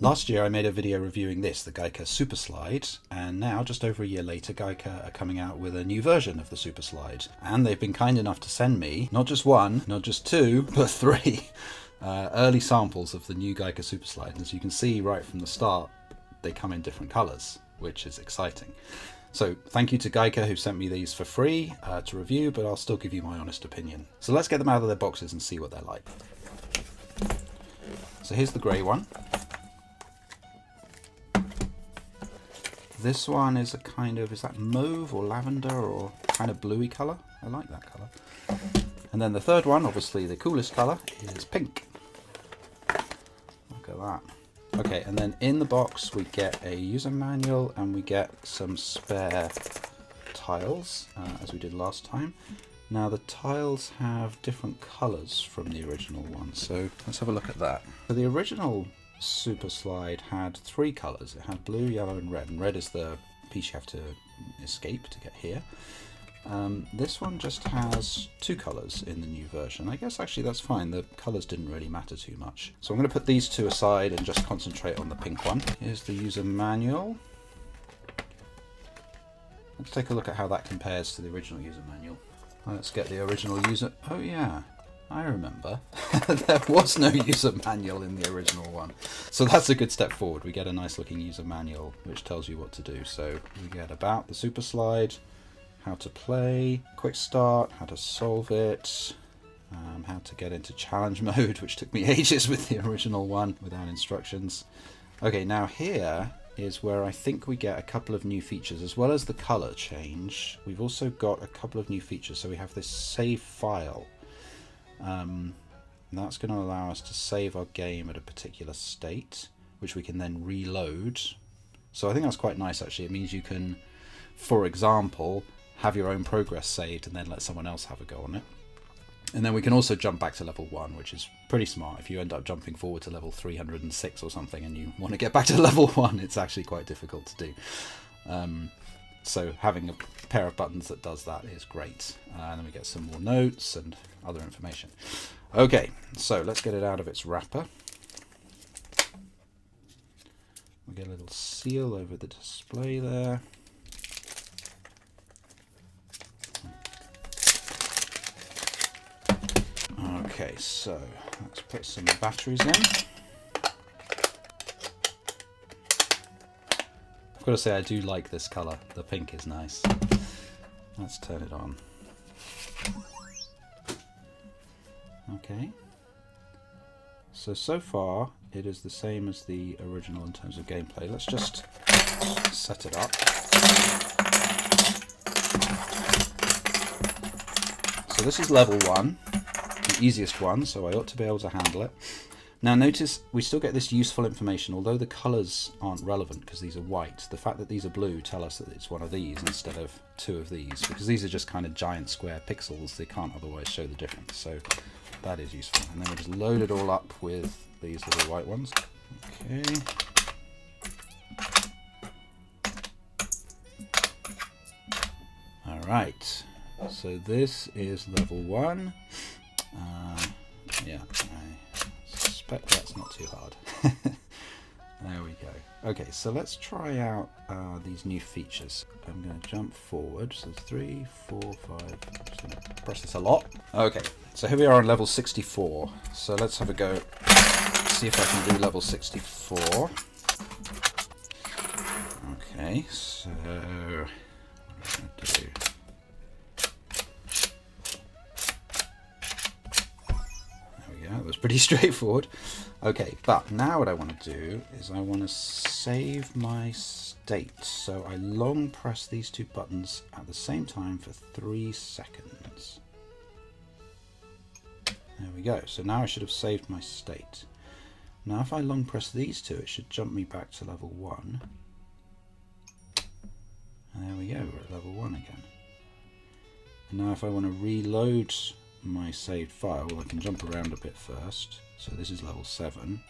Last year I made a video reviewing this, the Giiker Superslide, and now, just over a year later, Giiker are coming out with a new version of the Superslide. And they've been kind enough to send me, not just one, not just two, but three early samples of the new Giiker Superslide. And as you can see right from the start, they come in different colours, which is exciting. So thank you to Giiker who sent me these for free to review, but I'll still give you my honest opinion. So let's get them out of their boxes and see what they're like. So here's the grey one. This one is a kind of, is that mauve or lavender or kind of bluey colour? I like that colour. And then the third one, obviously the coolest colour, is pink. Look at that. Okay, and then in the box we get a user manual and we get some spare tiles, as we did last time. Now the tiles have different colours from the original one, so let's have a look at that. So the original Superslide had three colours. It had blue, yellow and red is the piece you have to escape to get here. This one just has two colours in the new version. I guess actually that's fine, the colours didn't really matter too much. So I'm going to put these two aside and just concentrate on the pink one. Here's the user manual. Let's take a look at how that compares to the original user manual. Let's get the original user... Oh yeah, I remember. There was no user manual in the original one. So that's a good step forward. We get a nice looking user manual which tells you what to do. So we get about the Superslide, how to play, quick start, how to solve it, how to get into challenge mode, which took me ages with the original one without instructions. Okay, now here is where I think we get a couple of new features. As well as the colour change, we've also got a couple of new features. So we have this save file. That's going to allow us to save our game at a particular state, which we can then reload. So I think that's quite nice actually. It means you can, for example, have your own progress saved and then let someone else have a go on it. And then we can also jump back to level 1, which is pretty smart. If you end up jumping forward to level 306 or something and you want to get back to level 1, it's actually quite difficult to do. So having a pair of buttons that does that is great. And then we get some more notes and other information. Okay, so let's get it out of its wrapper. We get a little seal over the display there. Okay, so let's put some batteries in. I've got to say I do like this colour. The pink is nice. Let's turn it on. Okay. So far it is the same as the original in terms of gameplay. Let's just set it up. So this is level 1. The easiest one, so I ought to be able to handle it. Now notice we still get this useful information, although the colours aren't relevant because these are white. The fact that these are blue tell us that it's one of these instead of two of these, because these are just kind of giant square pixels. They can't otherwise show the difference, so that is useful. And then we just load it all up with these little white ones. Okay. Alright, so this is level 1. Yeah, I suspect that's not too hard. There we go. Okay, so let's try out these new features. I'm going to jump forward. So 3, 4, 5. Just going to press this a lot. Okay, so here we are on level 64. So let's have a go. See if I can do level 64. Okay, so what am I going to do? That was pretty straightforward. Okay, but now what I want to do is I want to save my state. So I long press these two buttons at the same time for 3 seconds. There we go. So now I should have saved my state. Now if I long press these two, it should jump me back to level 1. And there we go, we're at level 1 again. And now if I want to reload my saved file, well, I can jump around a bit first. So this is level 7,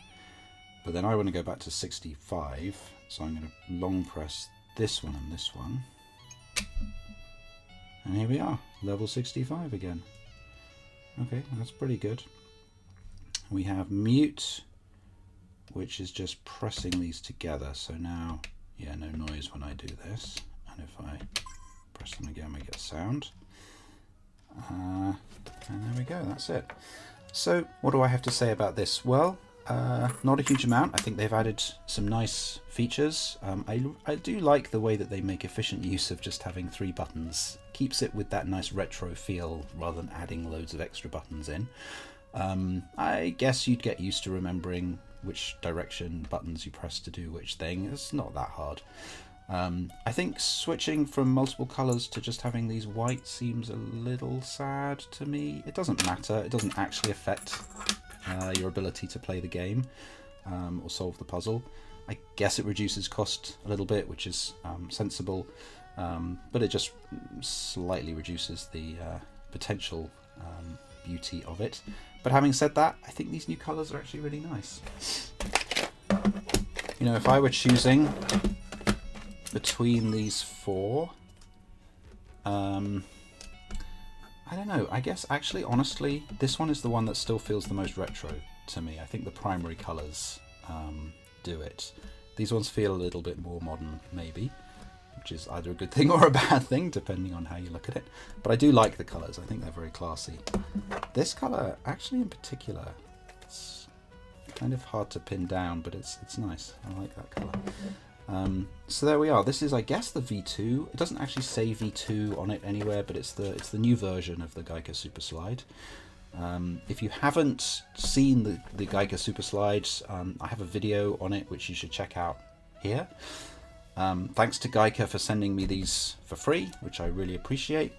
but then I want to go back to 65, so I'm going to long press this one and this one, and here we are, level 65 again. Okay, that's pretty good. We have mute, which is just pressing these together. So now, yeah, no noise when I do this. And if I press them again, we get sound. And there we go, that's it. So what do I have to say about this? Well, not a huge amount. I think they've added some nice features. I do like the way that they make efficient use of just having 3 buttons. Keeps it with that nice retro feel rather than adding loads of extra buttons in. I guess you'd get used to remembering which direction buttons you press to do which thing. It's not that hard. I think switching from multiple colors to just having these white seems a little sad to me. It doesn't matter. It doesn't actually affect your ability to play the game or solve the puzzle. I guess it reduces cost a little bit, which is sensible, but it just slightly reduces the potential beauty of it. But having said that, I think these new colors are actually really nice. You know, if I were choosing between these 4, I don't know, I guess actually honestly this one is the one that still feels the most retro to me. I think the primary colours do it. These ones feel a little bit more modern maybe, which is either a good thing or a bad thing depending on how you look at it, but I do like the colours. I think they're very classy. This colour actually in particular, it's kind of hard to pin down, but it's nice. I like that colour. So there we are. This is, I guess, the V2. It doesn't actually say V2 on it anywhere, but it's the new version of the Giiker Superslide. If you haven't seen the Giiker Superslide, I have a video on it which you should check out here. Thanks to Giiker for sending me these for free, which I really appreciate.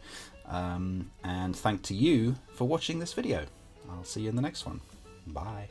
And thank to you for watching this video. I'll see you in the next one. Bye.